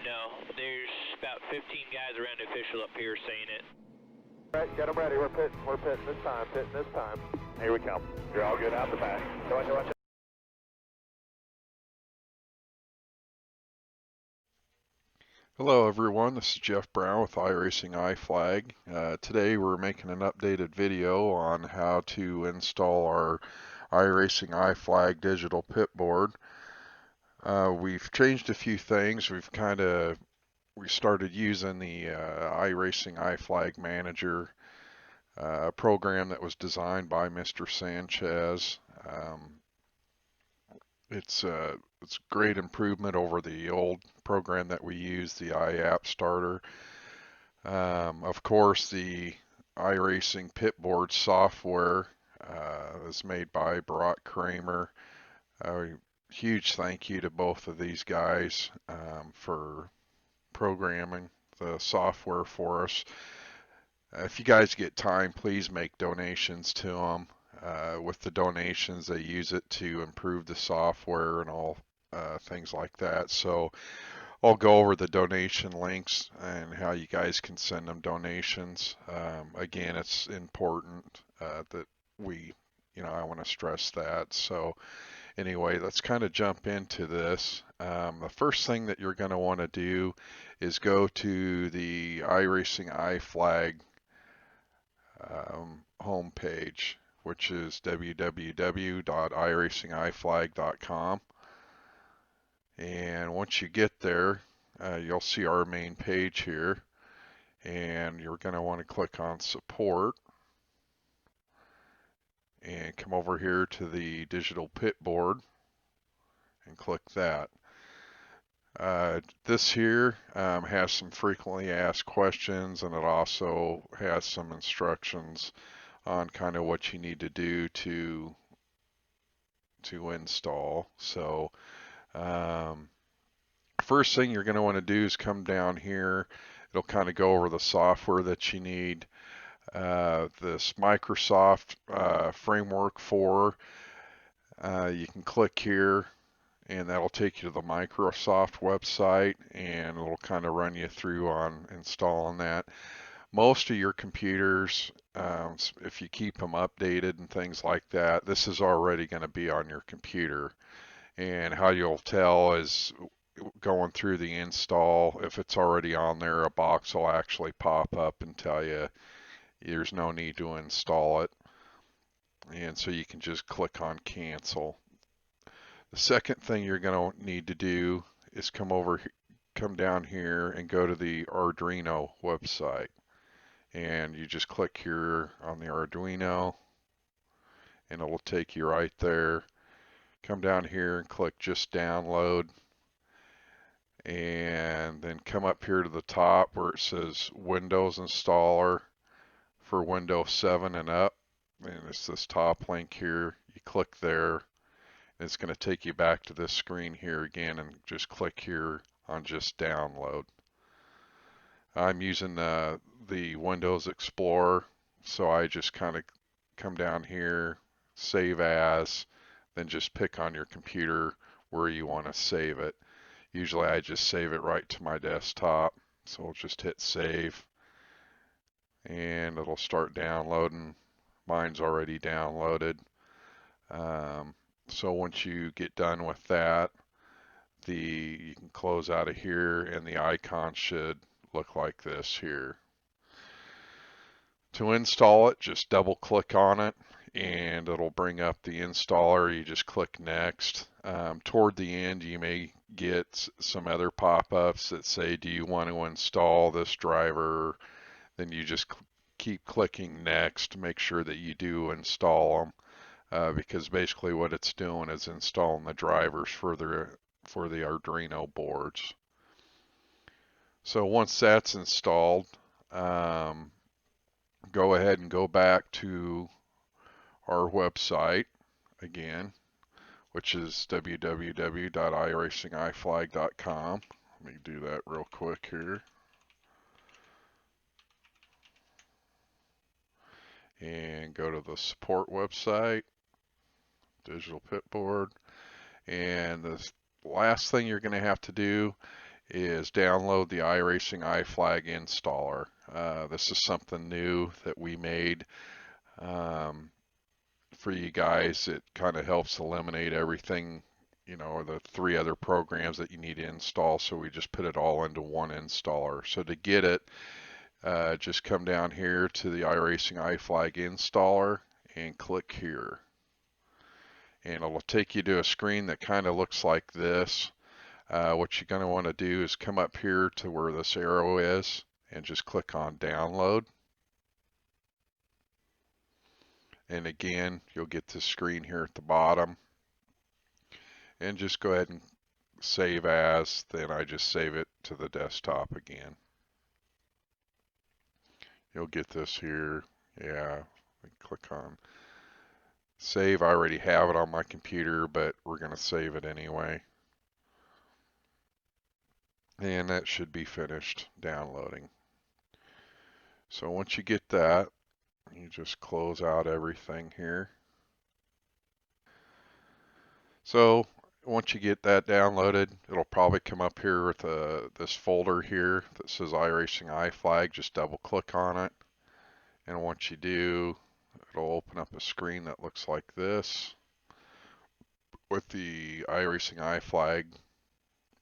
No, there's about 15 guys around the official up here saying it. All right, get them ready. We're pitting this time, Here we come. You're all good out the back. Watch it. Hello everyone, this is Jeff Brown with IracingIflag. Today we're making an updated video on how to install our IracingIflag Digital Pitboard. We've changed a few things. We started using the IracingIflag Manager program that was designed by Mr. Sanchez. It's a great improvement over the old program that we use, the iApp Starter. Of course, the iRacing Pitboard software is made by Barack Kramer. Huge thank you to both of these guys for programming the software for us. If you guys get time, please make donations to them. With the donations, they use it to improve the software and all things like that. So I'll go over the donation links and how you guys can send them donations. Again, it's important that I want to stress that. So anyway, let's kind of jump into this. The first thing that you're going to want to do is go to the IracingIflag homepage, which is www.iracingiflag.com. And once you get there, you'll see our main page here, and you're going to want to click on support and come over here to the digital pitboard and click that. This here has some frequently asked questions, and it also has some instructions on kind of what you need to do to install. So first thing you're going to want to do is come down here. It'll kind of go over the software that you need. This Microsoft Framework 4, you can click here and that'll take you to the Microsoft website, and it'll kind of run you through on installing that. Most of your computers, if you keep them updated and things like that, this is already going to be on your computer. And how you'll tell is going through the install. If it's already on there, a box will actually pop up and tell you there's no need to install it. And so you can just click on cancel. The second thing you're going to need to do is come down here and go to the Arduino website. And you just click here on the Arduino, and it will take you right there. Come down here and click just download, and then come up here to the top where it says Windows Installer for Windows 7 and up, and it's this top link here. You click there, and it's going to take you back to this screen here again, and just click here on just download. I'm using the Windows Explorer, so I just kind of come down here, save as, then just pick on your computer where you want to save it. Usually I just save it right to my desktop, so we'll just hit save, and it'll start downloading. Mine's already downloaded. So once you get done with that, you can close out of here, and the icon should look like this here. To install it, just double click on it and it'll bring up the installer. You just click next. Toward the end, you may get some other pop-ups that say, do you want to install this driver? Then you just keep clicking next. Make sure that you do install them, because basically what it's doing is installing the drivers for the Arduino boards. So once that's installed, go ahead and go back to our website again, which is www.iracingiflag.com. Let me do that real quick here. And go to the support website, Digital Pitboard. And the last thing you're going to have to do is download the IracingIflag Installer. This is something new that we made for you guys. It kind of helps eliminate everything, or the 3 other programs that you need to install, so we just put it all into one installer. So to get it, just come down here to the IracingIflag Installer and click here. And it'll take you to a screen that kind of looks like this. What you're going to want to do is come up here to where this arrow is and just click on download. And again, you'll get this screen here at the bottom. And just go ahead and save as, then I just save it to the desktop again. You'll get this here. Yeah, click on save. I already have it on my computer, but we're going to save it anyway. And that should be finished downloading. So once you get that, you just close out everything here. So once you get that downloaded, it'll probably come up here with this folder here that says IracingIflag. Just double click on it. And once you do, it'll open up a screen that looks like this with the IracingIflag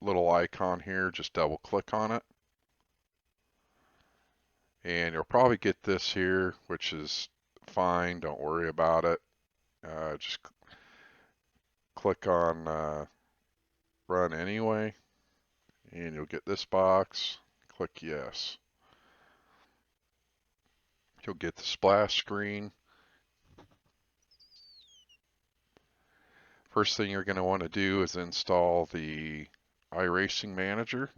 little icon here. Just double click on it. And you'll probably get this here, which is fine. Don't worry about it. Just click on run anyway, and you'll get this box. Click yes. You'll get the splash screen. First thing you're going to want to do is install the iRacing Manager.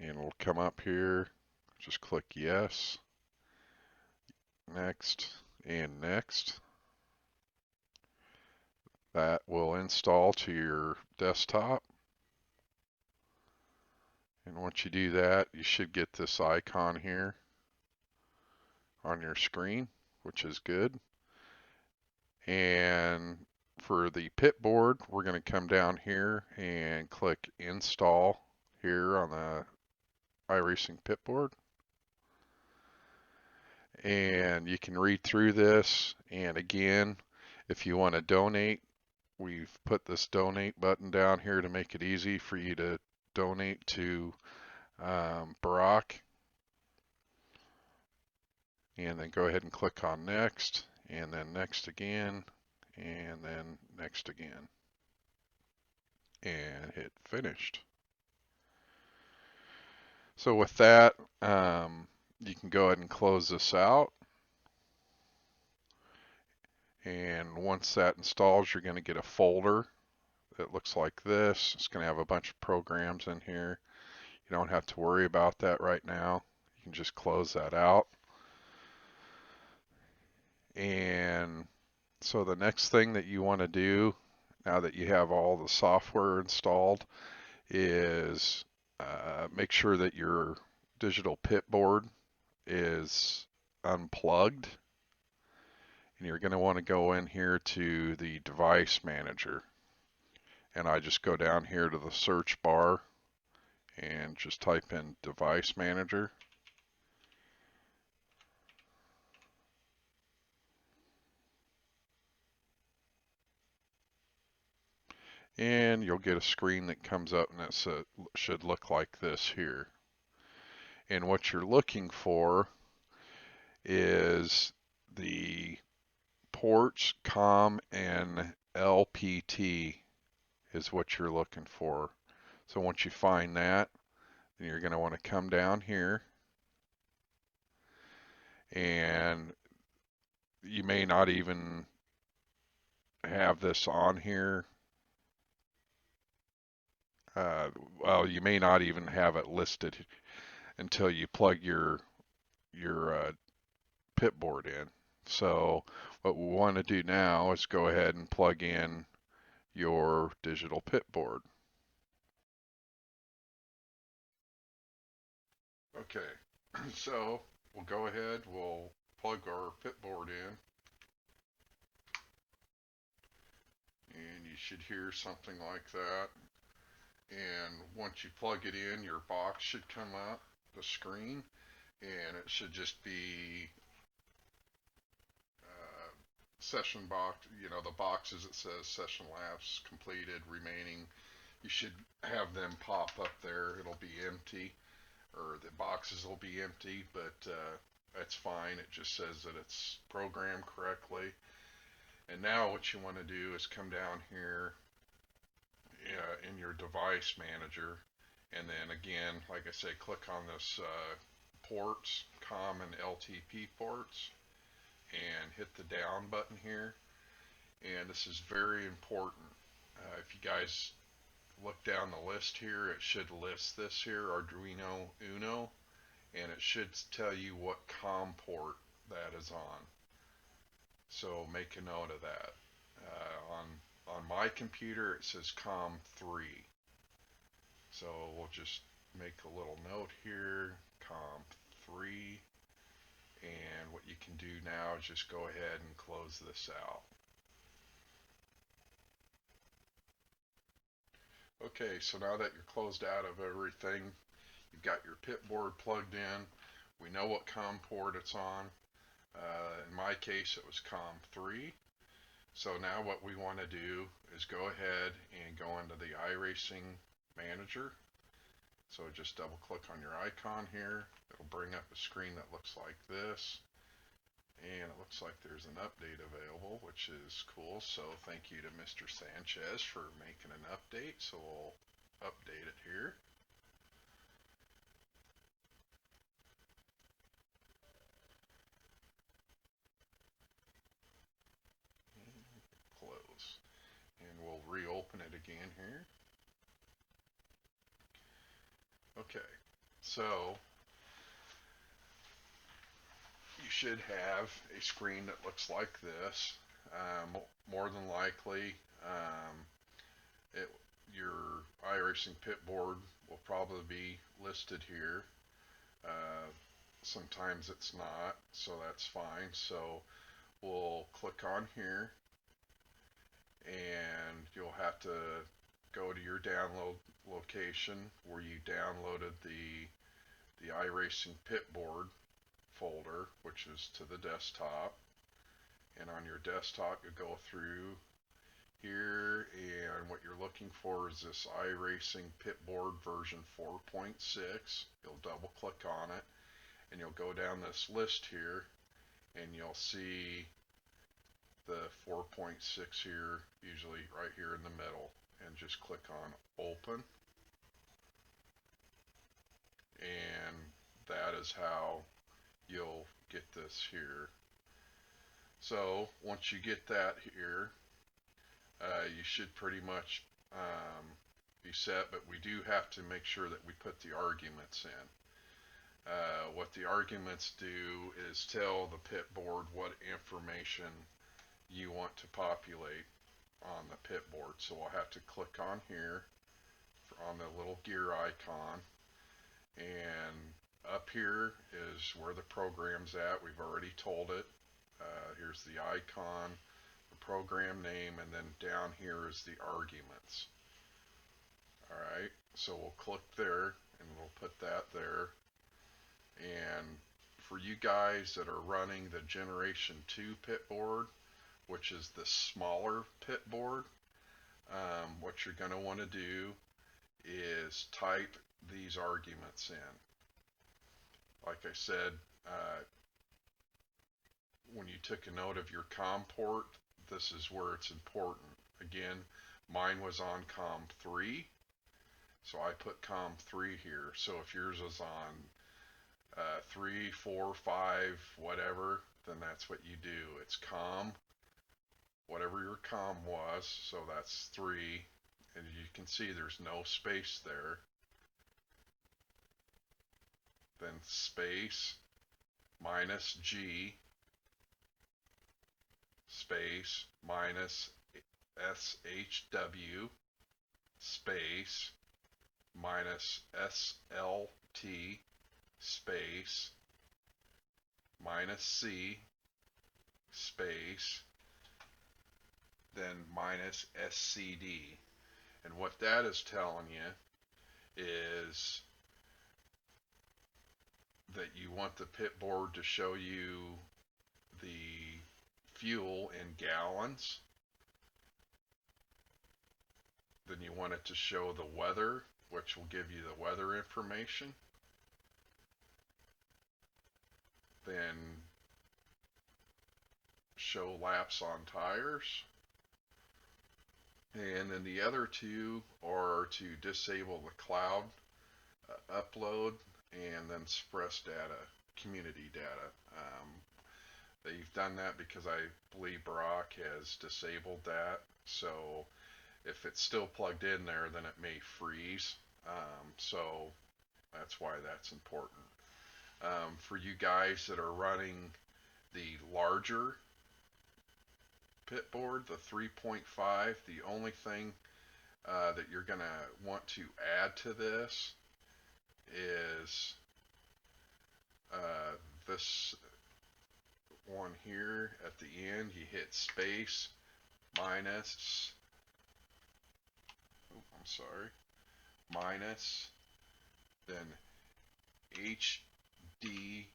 And it'll come up here. Just click yes, next, and next. That will install to your desktop. And once you do that, you should get this icon here on your screen, which is good. And for the pitboard, we're going to come down here and click install here on the iRacing pitboard. And you can read through this. And again, if you want to donate, we've put this donate button down here to make it easy for you to donate to Barack. And then go ahead and click on next, and then next again, and then next again. And hit finished. So with that, you can go ahead and close this out. And once that installs, you're going to get a folder that looks like this. It's going to have a bunch of programs in here. You don't have to worry about that right now. You can just close that out. And so the next thing that you want to do, now that you have all the software installed, is make sure that your digital pitboard is unplugged. And you're going to want to go in here to the device manager. And I just go down here to the search bar and just type in device manager. And you'll get a screen that comes up, and it should look like this here. And what you're looking for is the ports COM and LPT is what you're looking for. So once you find that, then you're going to want to come down here, and you may not even have this on here. Well, you may not even have it listed until you plug your pitboard in. So what we want to do now is go ahead and plug in your digital pitboard. Okay, so we'll go ahead, we'll plug our pitboard in. and you should hear something like that. And once you plug it in, your box should come up, the screen, and it should just be session box, the boxes it says session labs completed, remaining. You should have them pop up there. It'll be empty, or the boxes will be empty, but that's fine. It just says that it's programmed correctly. And now what you want to do is come down here in your device manager, and then again, like I say, click on this ports, COM and LTP ports, and hit the down button here. And this is very important. If you guys look down the list here, it should list this here, Arduino Uno, and it should tell you what COM port that is on. So make a note of that. On my computer, it says COM3. So we'll just make a little note here, COM3. And what you can do now is just go ahead and close this out. Okay, so now that you're closed out of everything, you've got your pit board plugged in. We know what COM port it's on. In my case, it was COM3. So now what we want to do is go ahead and go into the iRacing Manager. So just double click on your icon here. It'll bring up a screen that looks like this. And it looks like there's an update available, which is cool. So thank you to Mr. Sanchez for making an update. So we'll update it here. Close. And we'll reopen it again here. Okay, so you should have a screen that looks like this. More than likely, your iRacing Pitboard will probably be listed here. Sometimes it's not, so that's fine. So we'll click on here, and you'll have to go to your download location where you downloaded the iRacing Pitboard folder, which is to the desktop. And on your desktop, you go through here, and what you're looking for is this iRacing Pitboard version 4.6. You'll double click on it, and you'll go down this list here, and you'll see the 4.6 here, usually right here in the middle, and just click on open. And that is how you'll get this here. So once you get that here, you should pretty much be set, but we do have to make sure that we put the arguments in. What the arguments do is tell the pitboard what information you want to populate on the pitboard. So we'll have to click on here on the little gear icon, and up here is where the program's at. We've already told it. Here's the icon, the program name, and then down here is the arguments. Alright, so we'll click there, and we'll put that there. And for you guys that are running the Generation 2 pitboard, which is the smaller pitboard, what you're going to want to do is type these arguments in. Like I said, when you took a note of your COM port, this is where it's important. Again, mine was on COM3, so I put COM3 here. So if yours is on 3, 4, 5, whatever, then that's what you do. It's COM, whatever your COM was, so that's 3, and you can see there's no space there. Then space, minus G, space, minus SHW, space, minus SLT, space, minus C, space, then minus SCD. And what that is telling you is that you want the pit board to show you the fuel in gallons. Then you want it to show the weather, which will give you the weather information. Then show laps on tires. And then the other two are to disable the cloud upload and then express data, community data. They've done that because I believe Barack has disabled that. So if it's still plugged in there, then it may freeze. So that's why that's important. For you guys that are running the larger pit board, the 3.5, the only thing that you're going to want to add to this is this one here at the end. You hit space minus, I'm sorry, minus, then hdmsg.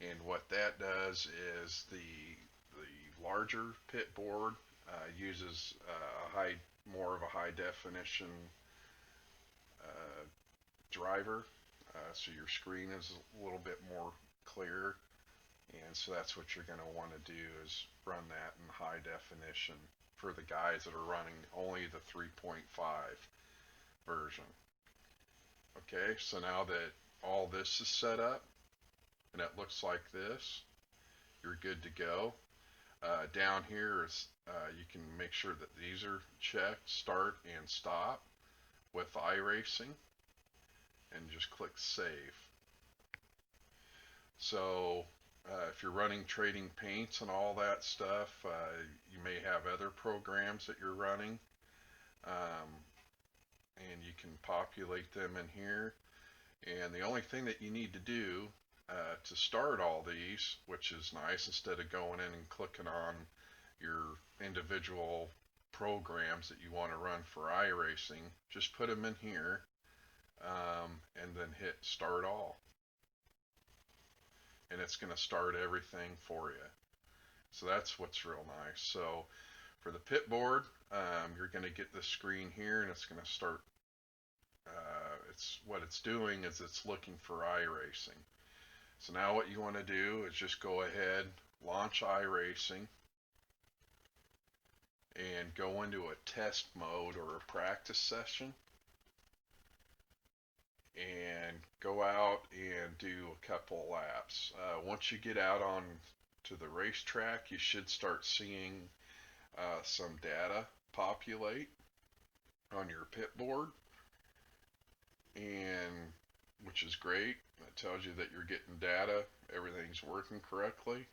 And what that does is the larger pit board uses more of a high definition driver, so your screen is a little bit more clear, and so that's what you're going to want to do is run that in high definition for the guys that are running only the 3.5 version. Okay, so now that all this is set up and it looks like this, you're good to go. Down here is you can make sure that these are checked, start and stop with iRacing, and just click save. So if you're running trading paints and all that stuff, you may have other programs that you're running, and you can populate them in here. And the only thing that you need to do to start all these, which is nice, instead of going in and clicking on your individual programs that you want to run for iRacing, just put them in here and then hit start all. And it's going to start everything for you. So that's what's real nice. So for the pit board, you're going to get this screen here, and it's going to start. What it's doing is it's looking for iRacing. So now what you want to do is just go ahead, launch iRacing, and go into a test mode or a practice session, and go out and do a couple of laps. Once you get out on to the racetrack, you should start seeing some data populate on your pit board, and which is great. It tells you that you're getting data, everything's working correctly.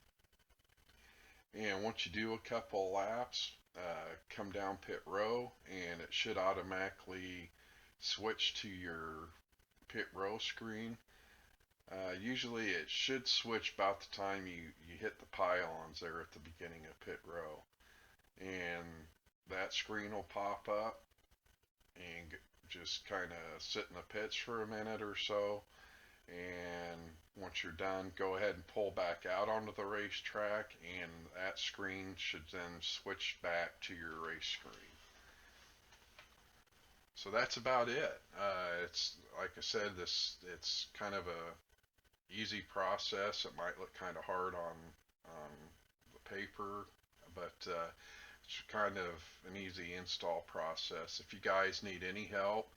And once you do a couple of laps, come down pit row, and it should automatically switch to your pit row screen. Usually it should switch about the time you hit the pylons there at the beginning of pit row, and that screen will pop up, and just kind of sit in the pits for a minute or so, and once you're done, go ahead and pull back out onto the racetrack, and that screen should then switch back to your race screen. So that's about it. It's like I said, it's kind of a easy process. It might look kind of hard on the paper, but it's kind of an easy install process. If you guys need any help,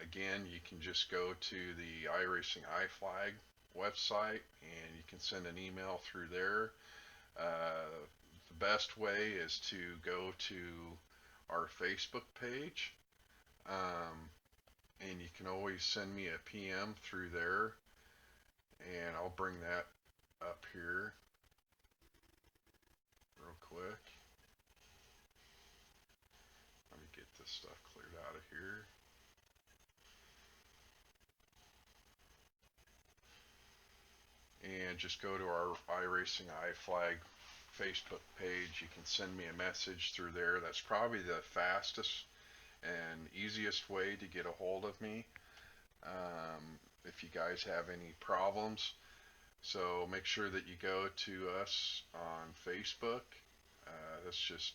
again, you can just go to the IracingIflag website, and you can send an email through there. The best way is to go to our Facebook page, and you can always send me a PM through there, and I'll bring that up here real quick. Let me get this stuff cleared out of here. And just go to our IracingIflag Facebook page. You can send me a message through there. That's probably the fastest and easiest way to get a hold of me if you guys have any problems. So make sure that you go to us on Facebook. That's just,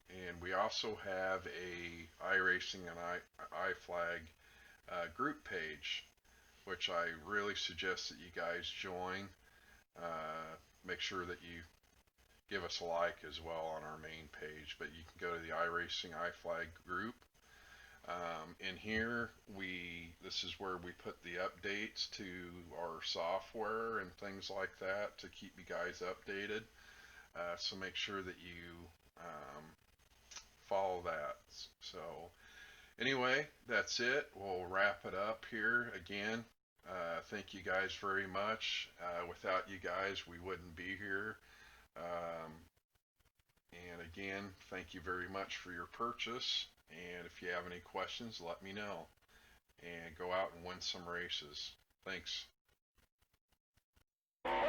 and we also have a iRacing and iFlag group page, which I really suggest that you guys join. Make sure that you give us a like as well on our main page, but you can go to the iRacingIflag group. In here, this is where we put the updates to our software and things like that to keep you guys updated. So make sure that you follow that. So anyway, that's it. We'll wrap it up here. Again, thank you guys very much. Without you guys, we wouldn't be here. And again, thank you very much for your purchase. And if you have any questions, let me know. And go out and win some races. Thanks. Can't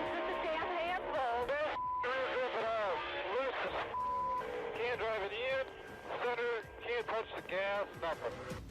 drive it in, center, can't touch the gas, nothing.